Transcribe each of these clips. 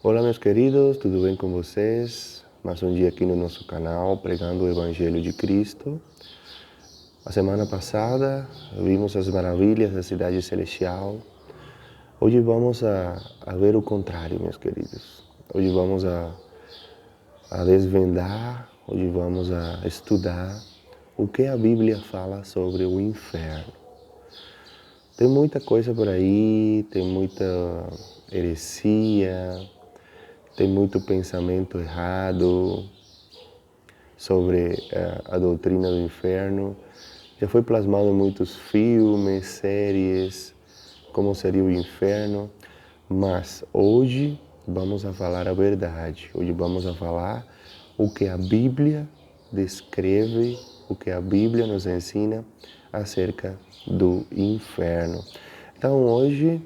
Olá, meus queridos, tudo bem com vocês? Mais um dia aqui no nosso canal, pregando o Evangelho de Cristo. A semana passada vimos as maravilhas da cidade celestial. Hoje vamos a ver o contrário, meus queridos. Hoje vamos a desvendar, hoje vamos a estudar o que a Bíblia fala sobre o inferno. Tem muita coisa por aí, tem muita heresia, tem muito pensamento errado sobre a doutrina do inferno. Já foi plasmado em muitos filmes, séries, como seria o inferno. Mas hoje vamos a falar a verdade. Hoje vamos a falar o que a Bíblia descreve, o que a Bíblia nos ensina acerca do inferno. Então hoje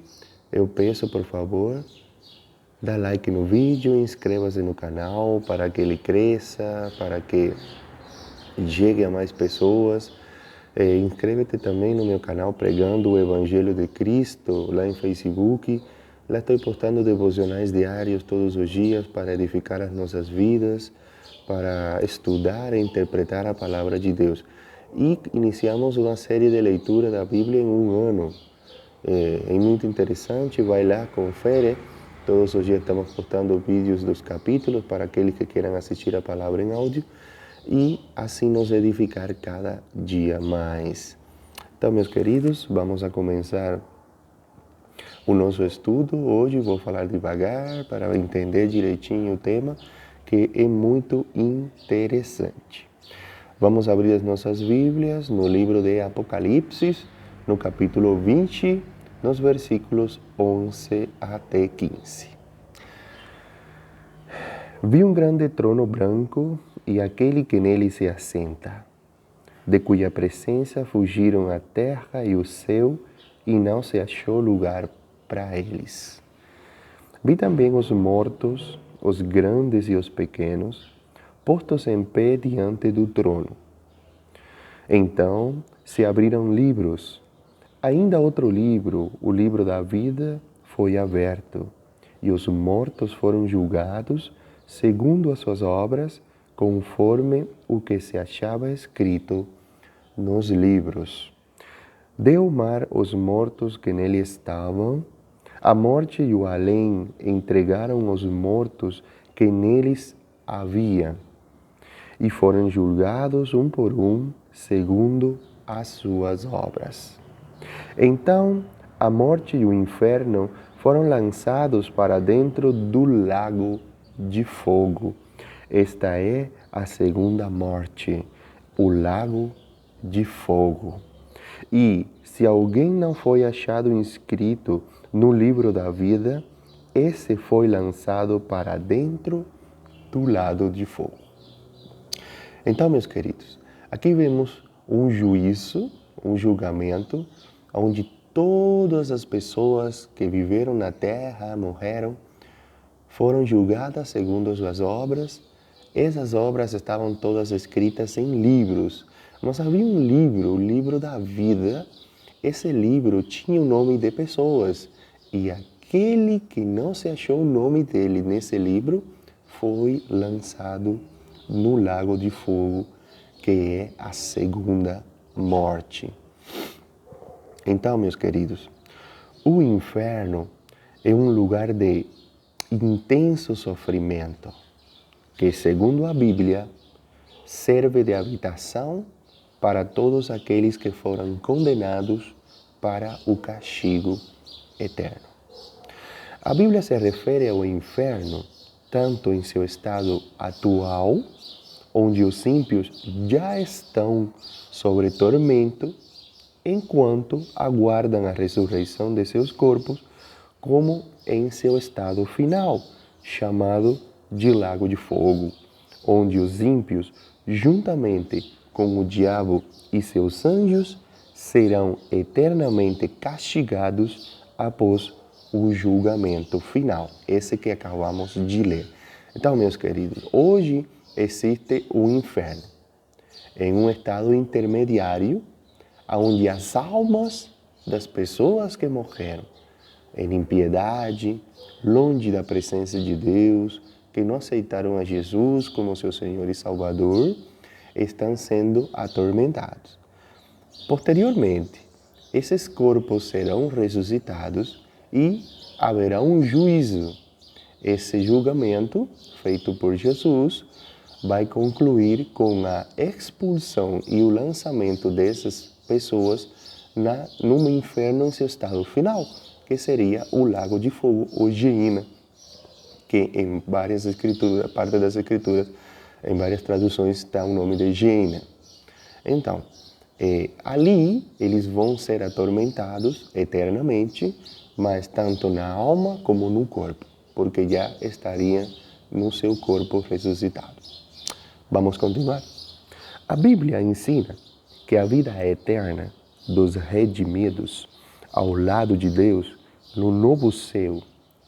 eu peço, por favor, dá like no vídeo, inscreva-se no canal para que ele cresça, para que chegue a mais pessoas. Inscreve-te também no meu canal Pregando o Evangelho de Cristo, lá em Facebook. Lá estou postando devocionais diários todos os dias para edificar as nossas vidas, para estudar e interpretar a Palavra de Deus. E iniciamos uma série de leitura da Bíblia em um ano. É muito interessante, vai lá, confere. Todos os dias estamos postando vídeos dos capítulos para aqueles que queiram assistir a palavra em áudio e assim nos edificar cada dia mais. Então, meus queridos, vamos a começar o nosso estudo. Hoje vou falar devagar para entender direitinho o tema, que é muito interessante. Vamos abrir as nossas Bíblias no livro de Apocalipse, no capítulo 20, nos versículos 11 até 15. Vi um grande trono branco e aquele que nele se assenta, de cuja presença fugiram a terra e o céu, e não se achou lugar para eles. Vi também os mortos, os grandes e os pequenos, postos em pé diante do trono. Então se abriram livros. Ainda outro livro, o livro da vida, foi aberto, e os mortos foram julgados segundo as suas obras, conforme o que se achava escrito nos livros. Deu o mar os mortos que nele estavam, a morte e o além entregaram os mortos que neles havia, e foram julgados um por um, segundo as suas obras. Então a morte e o inferno foram lançados para dentro do lago de fogo. Esta é a segunda morte, o lago de fogo. E se alguém não foi achado inscrito no livro da vida, esse foi lançado para dentro do lago de fogo. Então, meus queridos, aqui vemos um juízo, um julgamento, onde todas as pessoas que viveram na terra, morreram, foram julgadas segundo as suas obras. Essas obras estavam todas escritas em livros, mas havia um livro, o livro da vida. Esse livro tinha o nome de pessoas, e aquele que não se achou o nome dele nesse livro foi lançado no lago de fogo, que é a segunda morte. Então, meus queridos, o inferno é um lugar de intenso sofrimento, que, segundo a Bíblia, serve de habitação para todos aqueles que foram condenados para o castigo eterno. A Bíblia se refere ao inferno tanto em seu estado atual, onde os ímpios já estão sob tormento, enquanto aguardam a ressurreição de seus corpos, como em seu estado final, chamado de lago de fogo, onde os ímpios, juntamente com o diabo e seus anjos, serão eternamente castigados após o julgamento final. Esse que acabamos de ler. Então, meus queridos, hoje existe o inferno, em um estado intermediário, onde as almas das pessoas que morreram em impiedade, longe da presença de Deus, que não aceitaram a Jesus como seu Senhor e Salvador, estão sendo atormentados. Posteriormente, esses corpos serão ressuscitados e haverá um juízo. Esse julgamento, feito por Jesus, vai concluir com a expulsão e o lançamento dessas pessoas no inferno em seu estado final, que seria o lago de fogo, ou Gehenna, que em várias escrituras, parte das escrituras, em várias traduções, está o nome de Gehenna. Então, ali eles vão ser atormentados eternamente, mas tanto na alma como no corpo, porque já estariam no seu corpo ressuscitado. Vamos continuar? A Bíblia ensina que a vida eterna dos redimidos ao lado de Deus no novo céu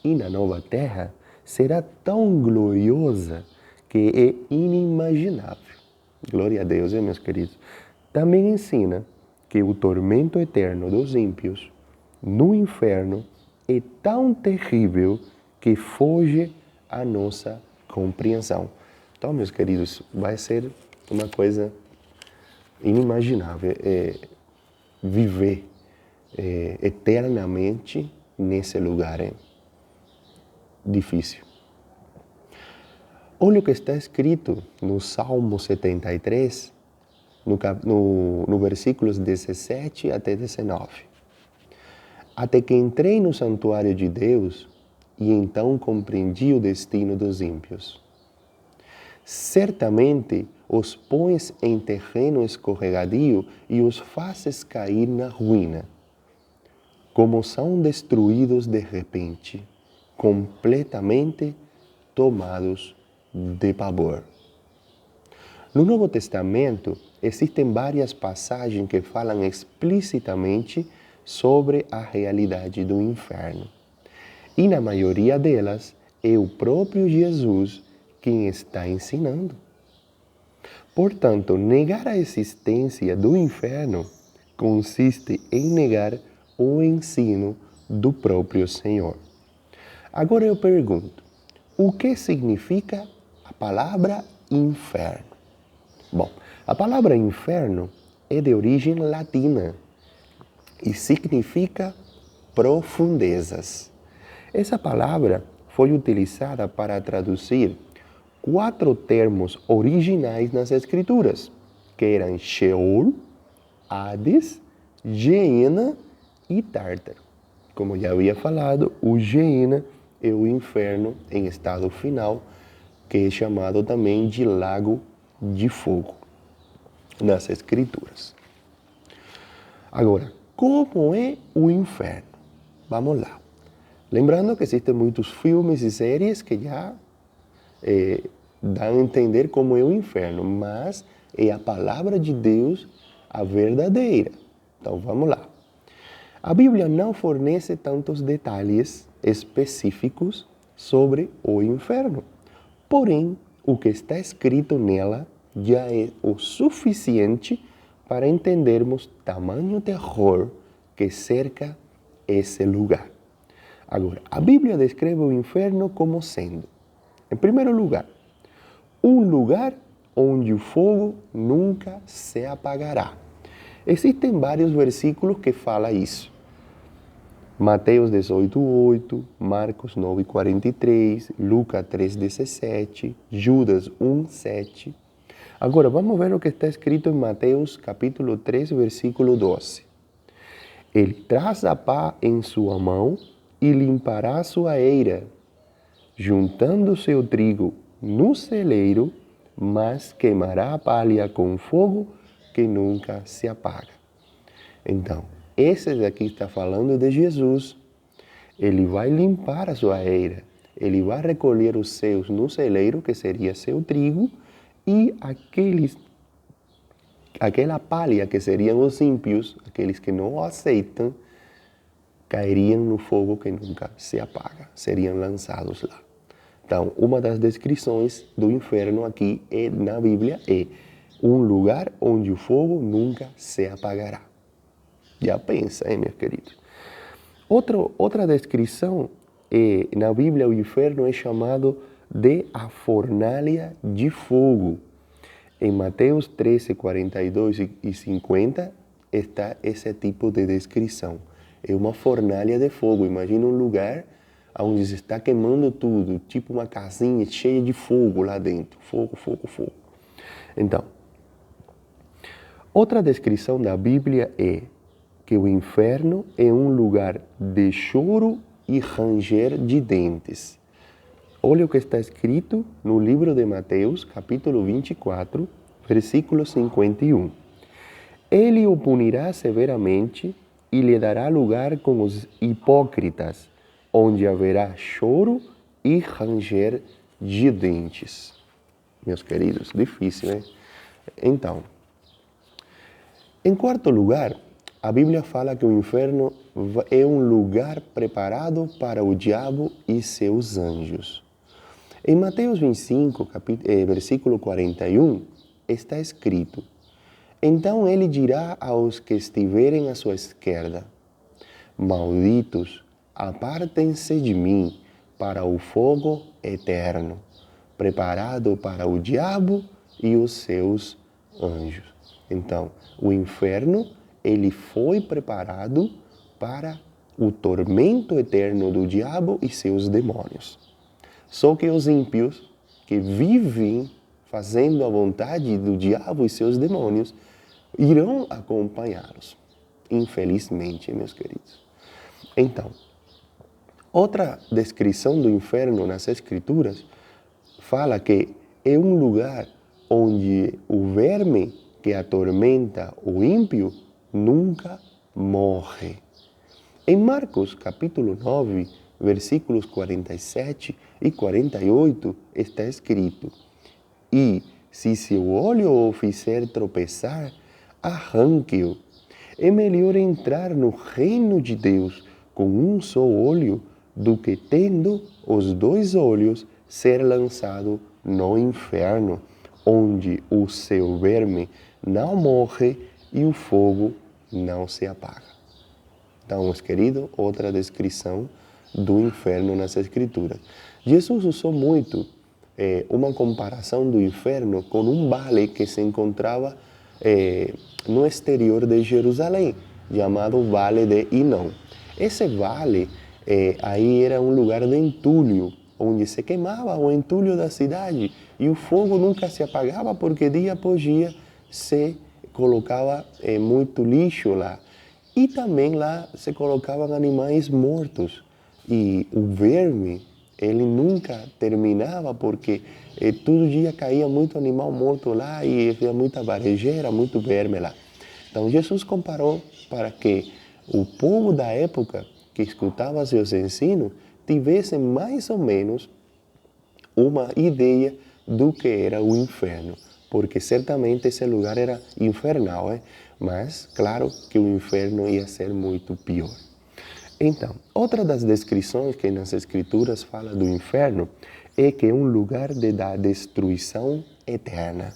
e na nova terra será tão gloriosa que é inimaginável. Glória a Deus, meus queridos. Também ensina que o tormento eterno dos ímpios no inferno é tão terrível que foge à nossa compreensão. Então, meus queridos, vai ser uma coisa inimaginável viver eternamente nesse lugar. É difícil. Olha o que está escrito no Salmo 73, no versículos 17 até 19. Até que entrei no santuário de Deus e então compreendi o destino dos ímpios. Certamente os pões em terreno escorregadio e os fazes cair na ruína. Como são destruídos de repente, completamente tomados de pavor. No Novo Testamento, existem várias passagens que falam explicitamente sobre a realidade do inferno. E na maioria delas, é o próprio Jesus quem está ensinando. Portanto, negar a existência do inferno consiste em negar o ensino do próprio Senhor. Agora eu pergunto, o que significa a palavra inferno? Bom, a palavra inferno é de origem latina e significa profundezas. Essa palavra foi utilizada para traduzir 4 termos originais nas Escrituras, que eram Sheol, Hades, Gehenna e Tártaro. Como já havia falado, o Gehenna é o inferno em estado final, que é chamado também de lago de fogo nas Escrituras. Agora, como é o inferno? Vamos lá. Lembrando que existem muitos filmes e séries que já dão a entender como é o inferno, mas é a palavra de Deus a verdadeira. Então vamos lá. A Bíblia não fornece tantos detalhes específicos sobre o inferno, porém o que está escrito nela já é o suficiente para entendermos tamanho terror que cerca esse lugar. Agora, a Bíblia descreve o inferno como sendo, em primeiro lugar, um lugar onde o fogo nunca se apagará. Existem vários versículos que falam isso. Mateus 18:8, Marcos 9:43, Lucas 3:17, Judas 1:7. Agora, vamos ver o que está escrito em Mateus capítulo 3, versículo 12. Ele traz a pá em sua mão e limpará sua eira, juntando seu trigo no celeiro, mas queimará a palha com fogo que nunca se apaga. Então, esse daqui está falando de Jesus. Ele vai limpar a sua eira, ele vai recolher os seus no celeiro, que seria seu trigo, e aquela palha que seriam os ímpios, aqueles que não o aceitam, cairiam no fogo que nunca se apaga, seriam lançados lá. Então, uma das descrições do inferno aqui na Bíblia é um lugar onde o fogo nunca se apagará. Já pensa, meus queridos? Outra descrição, na Bíblia o inferno é chamado de a fornalha de fogo. Em Mateus 13, 42 e 50 está esse tipo de descrição. É uma fornalha de fogo. Imagina um lugar onde se está queimando tudo, tipo uma casinha cheia de fogo lá dentro. Fogo, fogo, fogo. Então, outra descrição da Bíblia é que o inferno é um lugar de choro e ranger de dentes. Olha o que está escrito no livro de Mateus, capítulo 24, versículo 51. Ele o punirá severamente e lhe dará lugar com os hipócritas, onde haverá choro e ranger de dentes. Meus queridos, difícil, né? Então, em quarto lugar, a Bíblia fala que o inferno é um lugar preparado para o diabo e seus anjos. Em Mateus 25, versículo 41, está escrito: Então ele dirá aos que estiverem à sua esquerda: Malditos, apartem-se de mim para o fogo eterno, preparado para o diabo e os seus anjos. Então, o inferno, ele foi preparado para o tormento eterno do diabo e seus demônios. Só que os ímpios, que vivem fazendo a vontade do diabo e seus demônios, irão acompanhá-los. Infelizmente, meus queridos. Então, outra descrição do inferno nas Escrituras fala que é um lugar onde o verme que atormenta o ímpio nunca morre. Em Marcos, capítulo 9, versículos 47 e 48, está escrito: E se seu olho o fizer tropeçar, arranque-o. É melhor entrar no reino de Deus com um só olho do que, tendo os dois olhos, ser lançado no inferno, onde o seu verme não morre e o fogo não se apaga. Então, meus queridos, outra descrição do inferno nas Escrituras. Jesus usou muito uma comparação do inferno com um vale que se encontrava no exterior de Jerusalém, chamado Vale de Inom. Esse vale aí era um lugar de entulho, onde se queimava o entulho da cidade e o fogo nunca se apagava porque dia após dia se colocava muito lixo lá. E também lá se colocavam animais mortos. E o verme, ele nunca terminava porque todo dia caía muito animal morto lá e havia muita varejeira, muito verme lá. Então Jesus comparou para que o povo da época que escutava seus ensinos tivesse mais ou menos uma ideia do que era o inferno. Porque certamente esse lugar era infernal, mas claro que o inferno ia ser muito pior. Então, outra das descrições que nas Escrituras fala do inferno é que é um lugar da destruição eterna.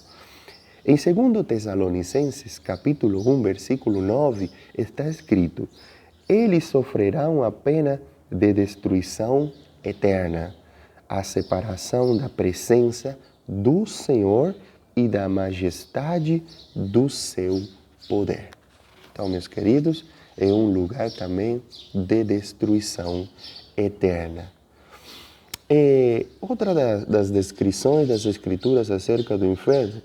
Em 2 Tessalonicenses, capítulo 1, versículo 9, está escrito: Eles sofrerão a pena de destruição eterna, a separação da presença do Senhor e da majestade do seu poder. Então, meus queridos, é um lugar também de destruição eterna. Outra das descrições das Escrituras acerca do inferno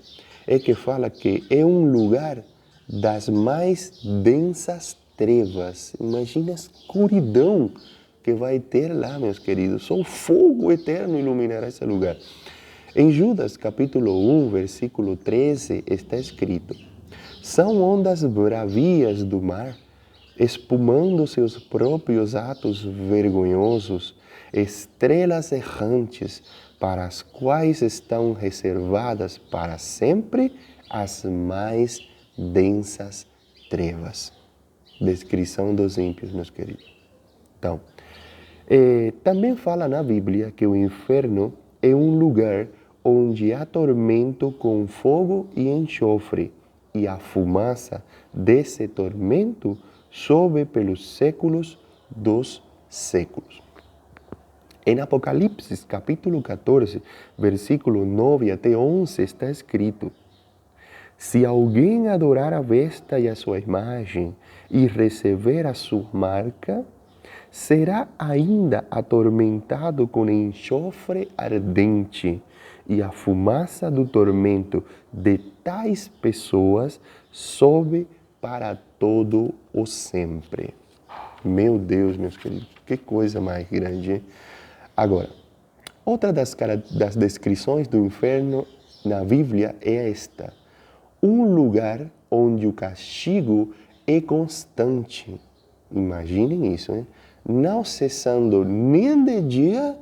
é que fala que é um lugar das mais densas trevas. Imagina a escuridão que vai ter lá, meus queridos. Só o fogo eterno iluminará esse lugar. Em Judas, capítulo 1, versículo 13, está escrito: São ondas bravias do mar, espumando seus próprios atos vergonhosos, estrelas errantes, para as quais estão reservadas para sempre as mais densas trevas. Descrição dos ímpios, meus queridos. Então, também fala na Bíblia que o inferno é um lugar onde há tormento com fogo e enxofre, e a fumaça desse tormento sobe pelos séculos dos séculos. Em Apocalipse, capítulo 14, versículo 9 até 11, está escrito: se alguém adorar a besta e a sua imagem e receber a sua marca, será ainda atormentado com enxofre ardente, e a fumaça do tormento de tais pessoas sobe para todo o sempre. Meu Deus, meus queridos, que coisa mais grande, hein? Agora, outra das descrições do inferno na Bíblia é esta: um lugar onde o castigo é constante. Imaginem isso, hein? Não cessando nem de dia,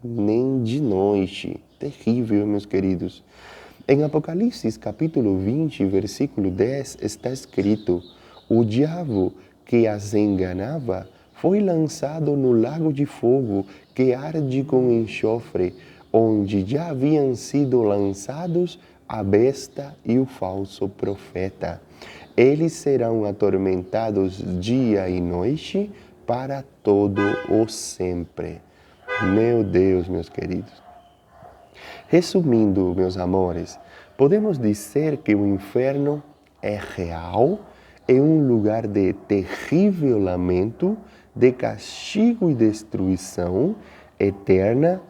nem de noite. Terrível, meus queridos. Em Apocalipse, capítulo 20, versículo 10, está escrito: o diabo que as enganava foi lançado no lago de fogo que arde com enxofre, onde já haviam sido lançados a besta e o falso profeta. Eles serão atormentados dia e noite para todo o sempre. Meu Deus, meus queridos. Resumindo, meus amores, podemos dizer que o inferno é real, é um lugar de terrível lamento, de castigo e destruição eterna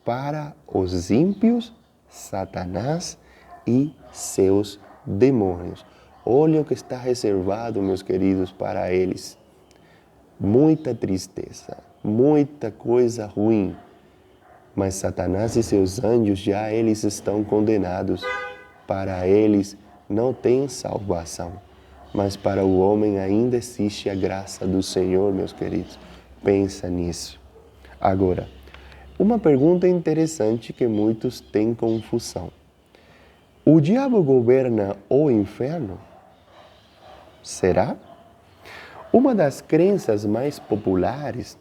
para os ímpios, Satanás e seus demônios. Olha o que está reservado, meus queridos, para eles. Muita tristeza, muita coisa ruim. Mas Satanás e seus anjos já eles estão condenados. Para eles não tem salvação. Mas para o homem ainda existe a graça do Senhor, meus queridos. Pensa nisso. Agora, uma pergunta interessante que muitos têm confusão. O diabo governa o inferno? Será? Uma das crenças mais populares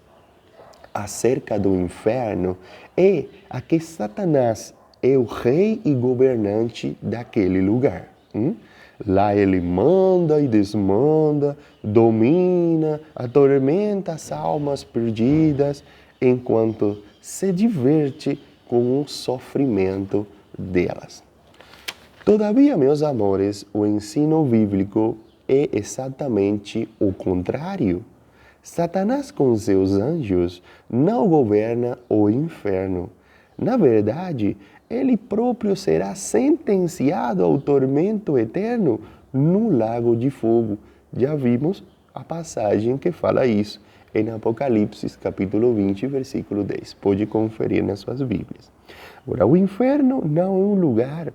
acerca do inferno é a que Satanás é o rei e governante daquele lugar. Lá ele manda e desmanda, domina, atormenta as almas perdidas, enquanto se diverte com o sofrimento delas. Todavia, meus amores, o ensino bíblico é exatamente o contrário. Satanás com seus anjos não governa o inferno. Na verdade, ele próprio será sentenciado ao tormento eterno no lago de fogo. Já vimos a passagem que fala isso em Apocalipse, capítulo 20, versículo 10. Pode conferir nas suas Bíblias. Agora, o inferno não é um lugar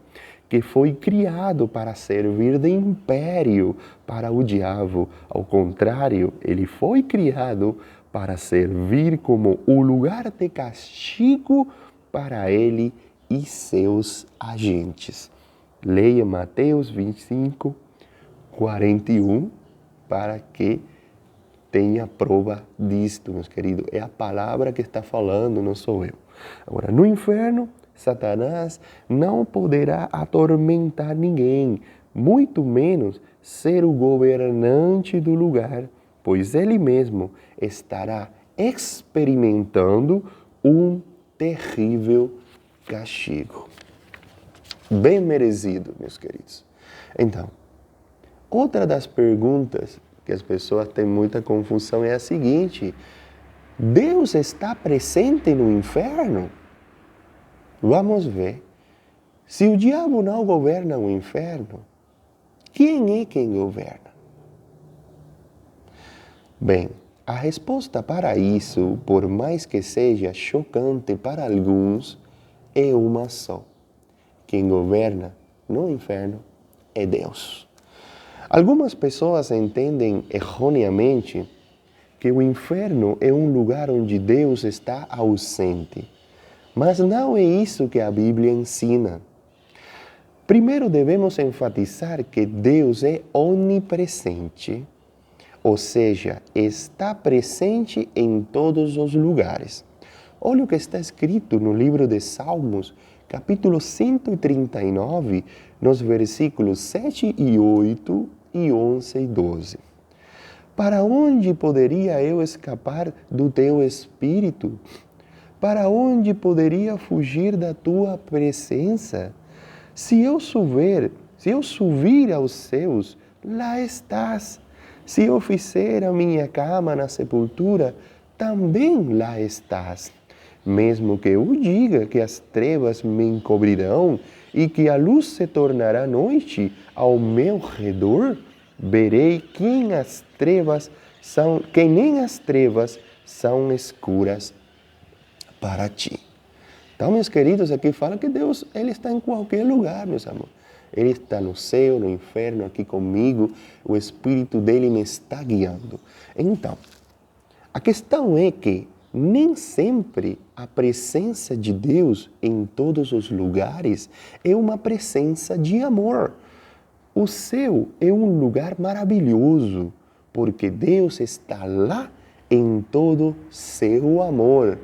que foi criado para servir de império para o diabo. Ao contrário, ele foi criado para servir como o lugar de castigo para ele e seus agentes. Leia Mateus 25, 41, para que tenha prova disto, meus queridos. É a palavra que está falando, não sou eu. Agora, no inferno, Satanás não poderá atormentar ninguém, muito menos ser o governante do lugar, pois ele mesmo estará experimentando um terrível castigo. Bem merecido, meus queridos. Então, outra das perguntas que as pessoas têm muita confusão é a seguinte: Deus está presente no inferno? Vamos ver. Se o diabo não governa o inferno, quem é quem governa? Bem, a resposta para isso, por mais que seja chocante para alguns, é uma só. Quem governa no inferno é Deus. Algumas pessoas entendem erroneamente que o inferno é um lugar onde Deus está ausente. Mas não é isso que a Bíblia ensina. Primeiro devemos enfatizar que Deus é onipresente, ou seja, está presente em todos os lugares. Olha o que está escrito no livro de Salmos, capítulo 139, nos versículos 7 e 8 e 11 e 12. Para onde poderia eu escapar do teu espírito? Para onde poderia fugir da tua presença? Se eu subir aos céus, lá estás. Se eu fizer a minha cama na sepultura, também lá estás. Mesmo que eu diga que as trevas me encobrirão e que a luz se tornará noite ao meu redor, verei que nem as trevas são escuras para ti. Então, meus queridos, aqui fala que Deus, Ele está em qualquer lugar, meus amores. Ele está no céu, no inferno, aqui comigo. O Espírito dele me está guiando. Então, a questão é que nem sempre a presença de Deus em todos os lugares é uma presença de amor. O céu é um lugar maravilhoso, porque Deus está lá em todo seu amor.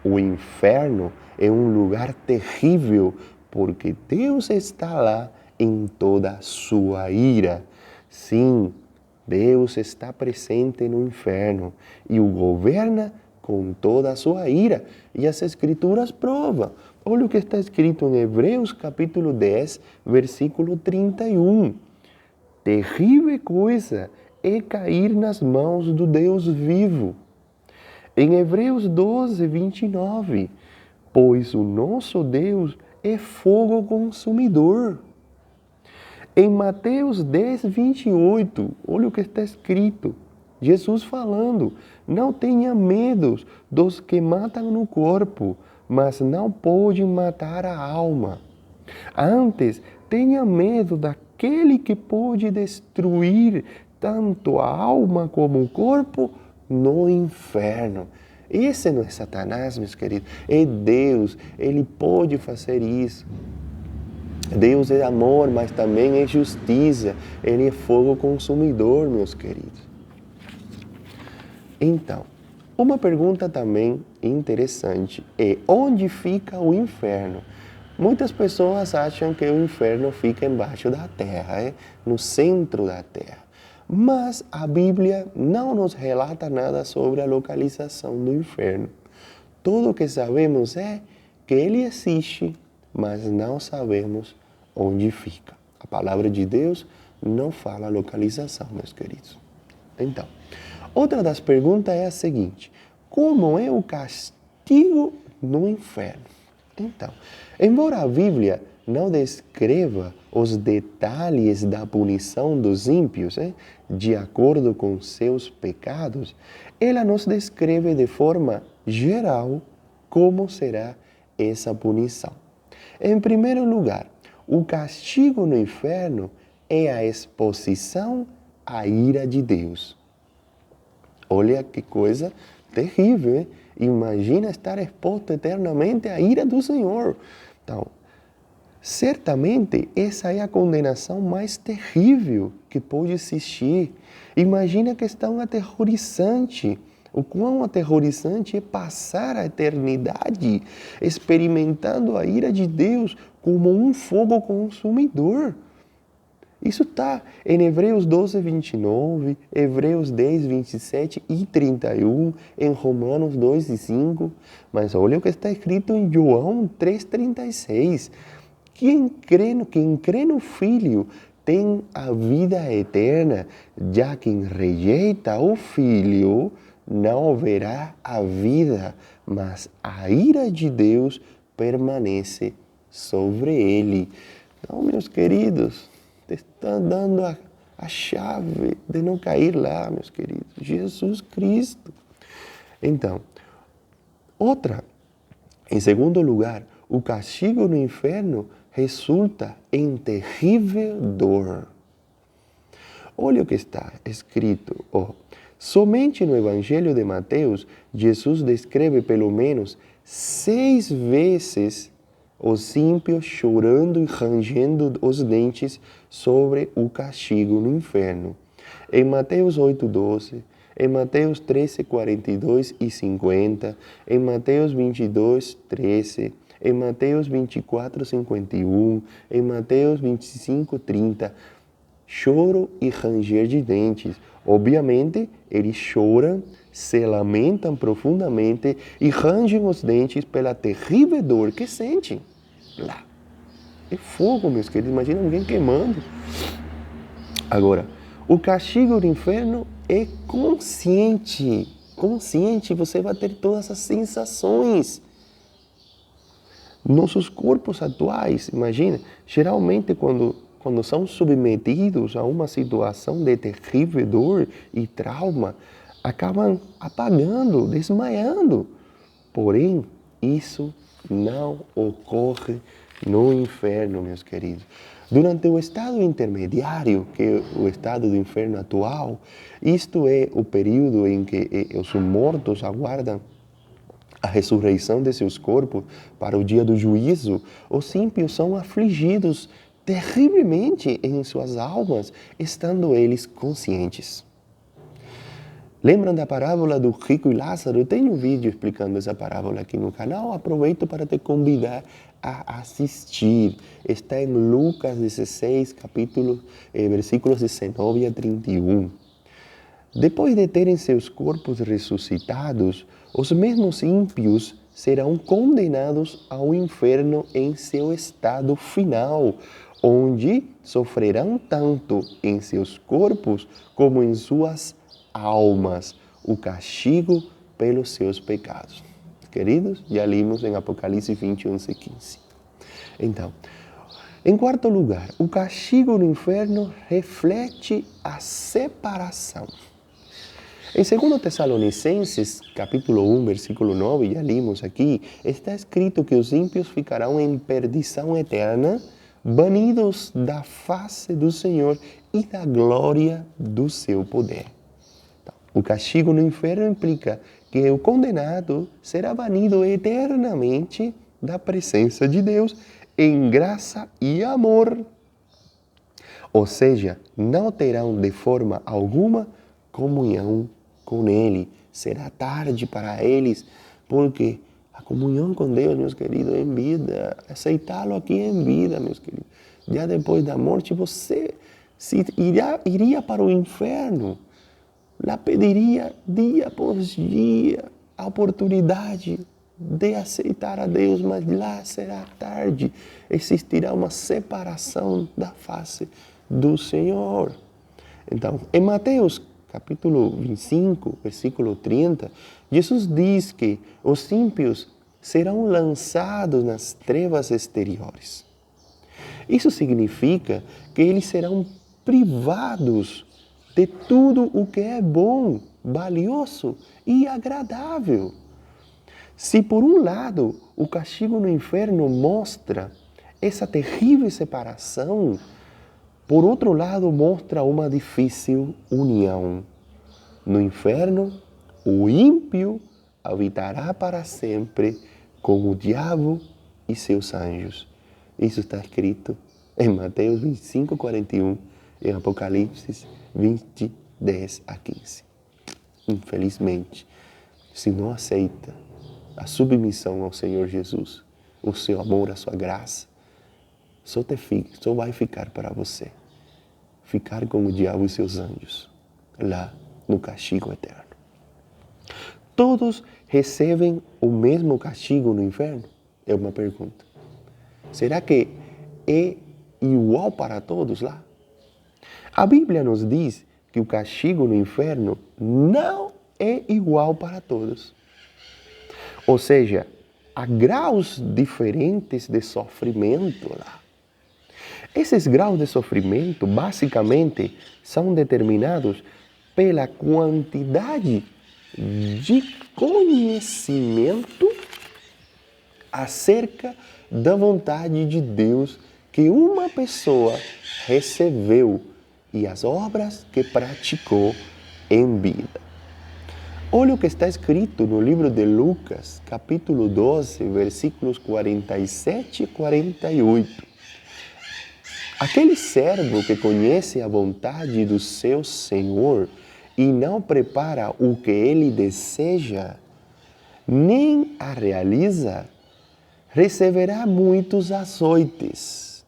O inferno é um lugar terrível, porque Deus está lá em toda a sua ira. Sim, Deus está presente no inferno e o governa com toda a sua ira. E as Escrituras provam. Olha o que está escrito em Hebreus capítulo 10, versículo 31. Terrível coisa é cair nas mãos do Deus vivo. Em Hebreus 12, 29, pois o nosso Deus é fogo consumidor. Em Mateus 10, 28, olha o que está escrito. Jesus falando, não tenha medo dos que matam no corpo, mas não podem matar a alma. Antes, tenha medo daquele que pode destruir tanto a alma como o corpo no inferno. Esse não é Satanás, meus queridos, é Deus. Ele pode fazer isso. Deus é amor, mas também é justiça. Ele é fogo consumidor, meus queridos. Então, uma pergunta também interessante é: onde fica o inferno? Muitas pessoas acham que o inferno fica embaixo da terra, no centro da terra. Mas a Bíblia não nos relata nada sobre a localização do inferno. Tudo o que sabemos é que ele existe, mas não sabemos onde fica. A palavra de Deus não fala a localização, meus queridos. Então, outra das perguntas é a seguinte: como é o castigo no inferno? Então, embora a Bíblia não descreva os detalhes da punição dos ímpios, de acordo com seus pecados, ela nos descreve de forma geral como será essa punição. Em primeiro lugar, o castigo no inferno é a exposição à ira de Deus. Olha que coisa terrível, hein? Imagina estar exposto eternamente à ira do Senhor. Então, certamente essa é a condenação mais terrível que pode existir. Imagina a questão aterrorizante. O quão aterrorizante é passar a eternidade experimentando a ira de Deus como um fogo consumidor. Isso está em Hebreus 12, 29, Hebreus 10, 27 e 31, em Romanos 2 e 5. Mas olha o que está escrito em João 3, 36. Quem crê no Filho tem a vida eterna, já quem rejeita o Filho não verá a vida, mas a ira de Deus permanece sobre ele. Então, meus queridos, te está dando a chave de não cair lá, meus queridos. Jesus Cristo. Então, em segundo lugar, o castigo no inferno resulta em terrível dor. Olha o que está escrito. Somente no Evangelho de Mateus, Jesus descreve pelo menos 6 vezes os ímpios chorando e rangendo os dentes sobre o castigo no inferno. Em Mateus 8:12, em Mateus 13, 42 e 50, em Mateus 22, 13, em Mateus 24, 51, em Mateus 25, 30, choro e ranger de dentes. Obviamente, eles choram, se lamentam profundamente e rangem os dentes pela terrível dor que sentem. Lá. É fogo, meus queridos. Imagina alguém queimando. Agora, o castigo do inferno é consciente. Consciente, você vai ter todas as sensações. Nossos corpos atuais, imagina, geralmente quando são submetidos a uma situação de terrível dor e trauma, acabam apagando, desmaiando. Porém, isso não ocorre no inferno, meus queridos. Durante o estado intermediário, que é o estado do inferno atual, isto é o período em que os mortos aguardam a ressurreição de seus corpos para o dia do juízo, os ímpios são afligidos terrivelmente em suas almas, estando eles conscientes. Lembram da parábola do rico e Lázaro? Eu tenho um vídeo explicando essa parábola aqui no canal. Aproveito para te convidar a assistir. Está em Lucas 16, versículos 19 a 31. Depois de terem seus corpos ressuscitados, os mesmos ímpios serão condenados ao inferno em seu estado final, onde sofrerão tanto em seus corpos como em suas almas o castigo pelos seus pecados. Queridos, já lemos em Apocalipse 20, 11 e 15. Então, em quarto lugar, o castigo no inferno reflete a separação. Em 2 Tessalonicenses, capítulo 1, versículo 9, já lemos aqui, está escrito que os ímpios ficarão em perdição eterna, banidos da face do Senhor e da glória do seu poder. Então, o castigo no inferno implica que o condenado será banido eternamente da presença de Deus em graça e amor. Ou seja, não terão de forma alguma comunhão com Ele. Será tarde para eles, porque a comunhão com Deus, meus queridos, é em vida. Aceitá-lo aqui é em vida, meus queridos. Já depois da morte, você iria para o inferno. Lá pediria dia após dia a oportunidade de aceitar a Deus, mas lá será tarde. Existirá uma separação da face do Senhor. Então, em Mateus capítulo 25, versículo 30, Jesus diz que os ímpios serão lançados nas trevas exteriores. Isso significa que eles serão privados de tudo o que é bom, valioso e agradável. Se por um lado o castigo no inferno mostra essa terrível separação, por outro lado mostra uma difícil união. No inferno, o ímpio habitará para sempre com o diabo e seus anjos. Isso está escrito em Mateus 25, 41 e em Apocalipse 20, 10 a 15. Infelizmente, se não aceita a submissão ao Senhor Jesus, o seu amor, a sua graça, só vai ficar para você. Ficar com o diabo e seus anjos, lá no castigo eterno. Todos recebem o mesmo castigo no inferno? É uma pergunta. Será que é igual para todos lá? A Bíblia nos diz que o castigo no inferno não é igual para todos. Ou seja, há graus diferentes de sofrimento lá. Esses graus de sofrimento, basicamente, são determinados pela quantidade de conhecimento acerca da vontade de Deus que uma pessoa recebeu e as obras que praticou em vida. Olha o que está escrito no livro de Lucas, capítulo 12, versículos 47 e 48. Aquele servo que conhece a vontade do seu Senhor e não prepara o que ele deseja, nem a realiza, receberá muitos açoites.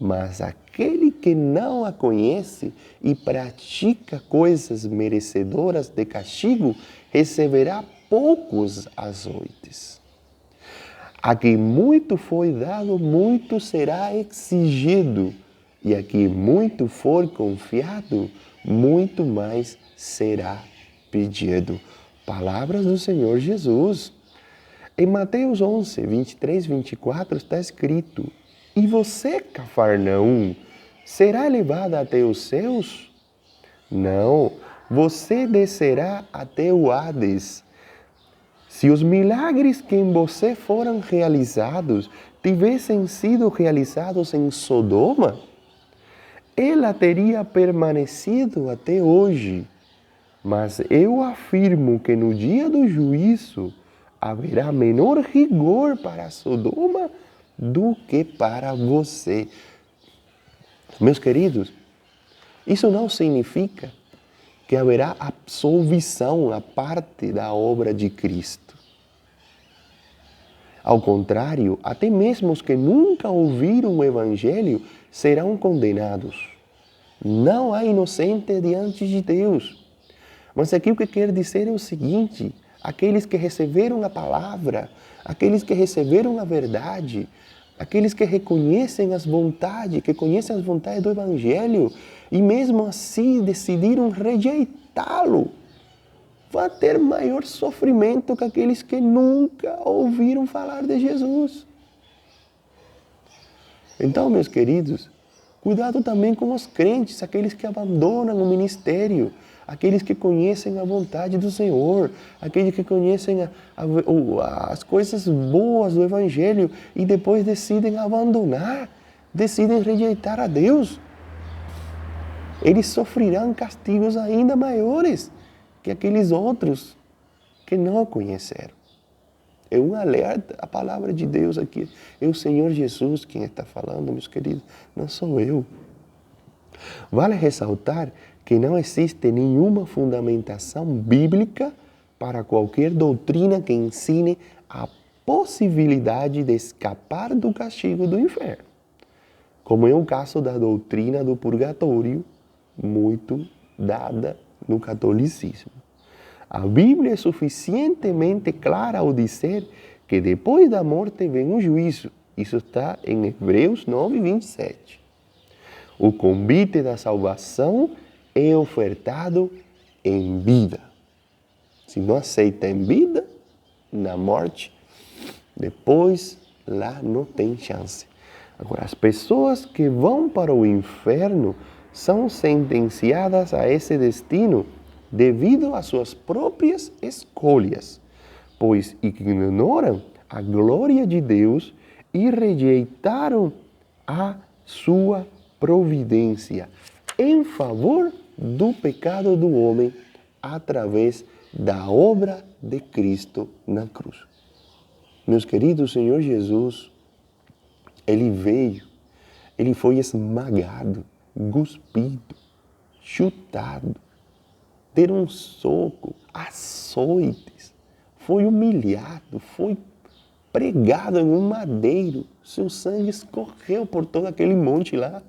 Mas aquele que não a conhece e pratica coisas merecedoras de castigo, receberá poucos açoites. A quem muito foi dado, muito será exigido, e a quem muito for confiado, muito mais será pedido. Palavras do Senhor Jesus. Em Mateus 11, 23, 24 está escrito: E você, Cafarnaum, será elevada até os céus? Não, você descerá até o Hades. Se os milagres que em você foram realizados tivessem sido realizados em Sodoma, ela teria permanecido até hoje. Mas eu afirmo que no dia do juízo haverá menor rigor para Sodoma do que para você. Meus queridos, isso não significa que haverá absolvição à parte da obra de Cristo. Ao contrário, até mesmo os que nunca ouviram o Evangelho serão condenados. Não há inocente diante de Deus. Mas aqui o que quer dizer é o seguinte: aqueles que receberam a palavra, aqueles que receberam a verdade, aqueles que reconhecem as vontades, que conhecem as vontades do Evangelho e mesmo assim decidiram rejeitá-lo, vão ter maior sofrimento que aqueles que nunca ouviram falar de Jesus. Então, meus queridos, cuidado também com os crentes, aqueles que abandonam o ministério, aqueles que conhecem a vontade do Senhor, aqueles que conhecem as coisas boas do Evangelho e depois decidem abandonar, decidem rejeitar a Deus. Eles sofrerão castigos ainda maiores que aqueles outros que não o conheceram. É um alerta, a palavra de Deus aqui. É o Senhor Jesus quem está falando, meus queridos, não sou eu. Vale ressaltar que não existe nenhuma fundamentação bíblica para qualquer doutrina que ensine a possibilidade de escapar do castigo do inferno, como é o caso da doutrina do purgatório, muito dada no catolicismo. A Bíblia é suficientemente clara ao dizer que depois da morte vem um juízo. Isso está em Hebreus 9, 27. O convite da salvação é ofertado em vida. Se não aceita em vida, na morte, depois lá não tem chance. Agora, as pessoas que vão para o inferno são sentenciadas a esse destino devido às suas próprias escolhas, pois ignoram a glória de Deus e rejeitaram a sua providência em favor do pecado do homem através da obra de Cristo na cruz. Meus queridos, o Senhor Jesus, Ele veio, Ele foi esmagado, cuspido, chutado, ter um soco, açoites, foi humilhado, foi pregado em um madeiro, seu sangue escorreu por todo aquele monte lá,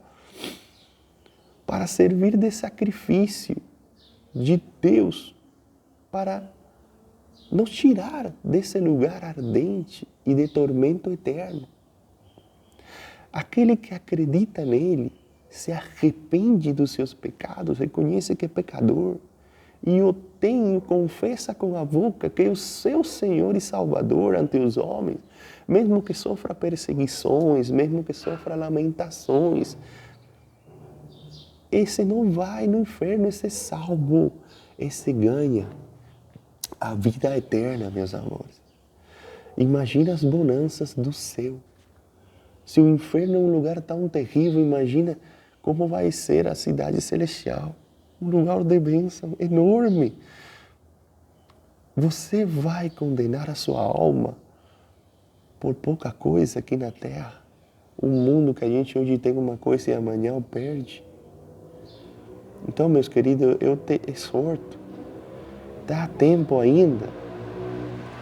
para servir de sacrifício de Deus, para nos tirar desse lugar ardente e de tormento eterno. Aquele que acredita nele, se arrepende dos seus pecados, reconhece que é pecador, e o tem e confessa com a boca que é o seu Senhor e Salvador ante os homens, mesmo que sofra perseguições, mesmo que sofra lamentações, esse não vai no inferno, esse é salvo, esse ganha a vida eterna, meus amores. Imagina as bonanças do céu. Se o inferno é um lugar tão terrível, imagina como vai ser a cidade celestial. Um lugar de bênção enorme. Você vai condenar a sua alma por pouca coisa aqui na terra. Um mundo que a gente hoje tem uma coisa e amanhã o perde. Então, meus queridos, eu te exorto. Dá tempo ainda.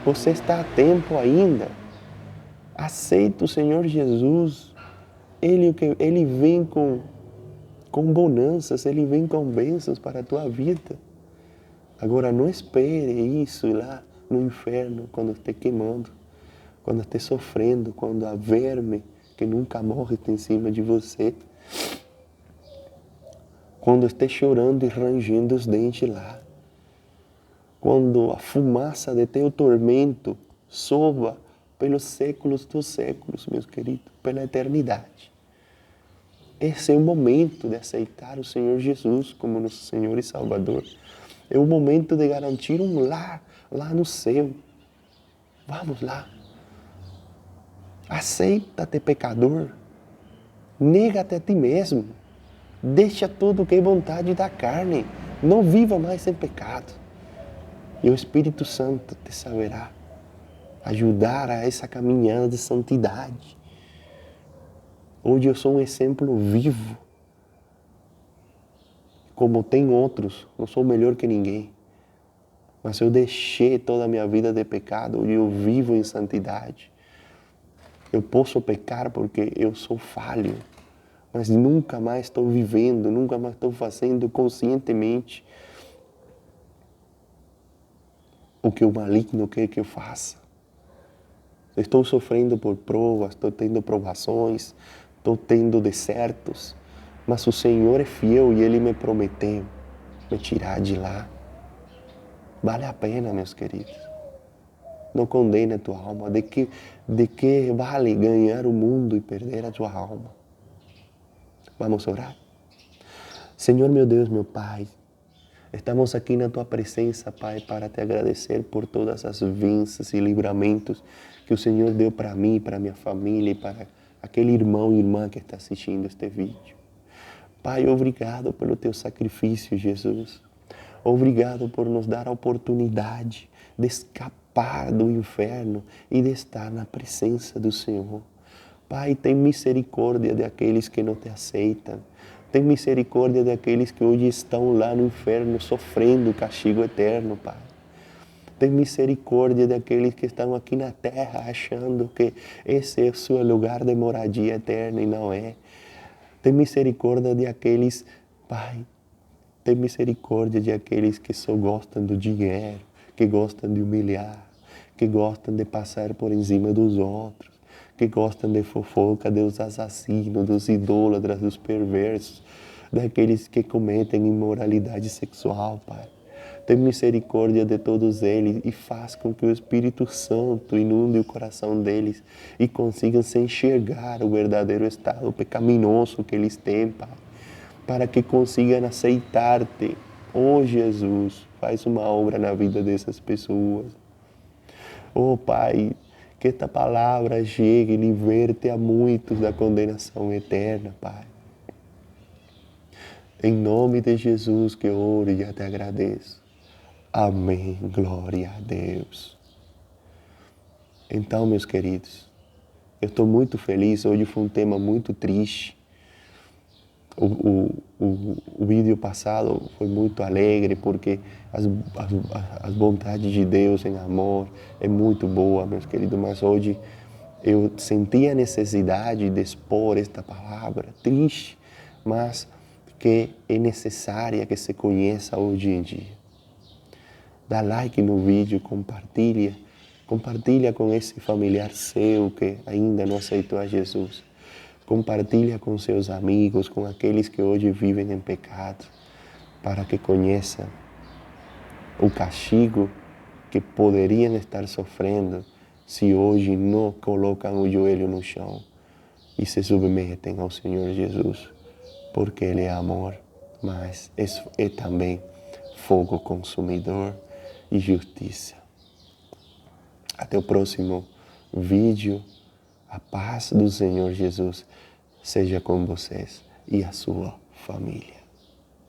Você está a tempo ainda. Aceita o Senhor Jesus. Ele vem com bonanças, Ele vem com bênçãos para a tua vida. Agora não espere isso lá no inferno, quando esteja queimando, quando esteja sofrendo, quando há verme que nunca morre em cima de você, quando esteja chorando e rangendo os dentes lá, quando a fumaça de teu tormento soba pelos séculos dos séculos, meus queridos, pela eternidade. Esse é o momento de aceitar o Senhor Jesus como nosso Senhor e Salvador. É o momento de garantir um lar lá no céu. Vamos lá. Aceita-te pecador. Nega-te a ti mesmo. Deixa tudo que é vontade da carne. Não viva mais em pecado. E o Espírito Santo te saberá ajudar a essa caminhada de santidade. Hoje eu sou um exemplo vivo. Como tem outros, não sou melhor que ninguém. Mas eu deixei toda a minha vida de pecado e eu vivo em santidade. Eu posso pecar porque eu sou falho, mas nunca mais estou vivendo, nunca mais estou fazendo conscientemente o que o maligno quer que eu faça. Estou sofrendo por provas, estou tendo provações, estou tendo desertos, mas o Senhor é fiel e Ele me prometeu me tirar de lá. Vale a pena, meus queridos. Não condene a tua alma. De que vale ganhar o mundo e perder a tua alma? Vamos orar? Senhor, meu Deus, meu Pai, estamos aqui na tua presença, Pai, para te agradecer por todas as bênçãos e livramentos que o Senhor deu para mim, para minha família e para aquele irmão e irmã que está assistindo este vídeo. Pai, obrigado pelo teu sacrifício, Jesus. Obrigado por nos dar a oportunidade de escapar do inferno e de estar na presença do Senhor. Pai, tem misericórdia daqueles que não te aceitam. Tem misericórdia daqueles que hoje estão lá no inferno sofrendo o castigo eterno, Pai. Tem misericórdia daqueles que estão aqui na terra achando que esse é o seu lugar de moradia eterna e não é. Tem misericórdia de aqueles, Pai, tem misericórdia de aqueles que só gostam do dinheiro, que gostam de humilhar, que gostam de passar por em cima dos outros, que gostam de fofoca, dos assassinos, dos idólatras, dos perversos, daqueles que cometem imoralidade sexual, Pai. Tem misericórdia de todos eles e faz com que o Espírito Santo inunde o coração deles e consigam se enxergar o verdadeiro estado pecaminoso que eles têm, Pai, para que consigam aceitar-te. Oh, Jesus, faz uma obra na vida dessas pessoas. Oh, Pai, que esta palavra chegue e liberte a muitos da condenação eterna, Pai. Em nome de Jesus que eu oro e te agradeço. Amém. Glória a Deus. Então, meus queridos, eu estou muito feliz. Hoje foi um tema muito triste. O vídeo passado foi muito alegre porque as vontades de Deus em amor é muito boa, meus queridos. Mas hoje eu senti a necessidade de expor esta palavra triste, mas que é necessária que se conheça hoje em dia. Dá like no vídeo, compartilha com esse familiar seu que ainda não aceitou a Jesus. Compartilha com seus amigos, com aqueles que hoje vivem em pecado, para que conheçam o castigo que poderiam estar sofrendo se hoje não colocam o joelho no chão e se submetem ao Senhor Jesus, porque Ele é amor, mas é também fogo consumidor e justiça. Até o próximo vídeo. A paz do Senhor Jesus seja com vocês e a sua família.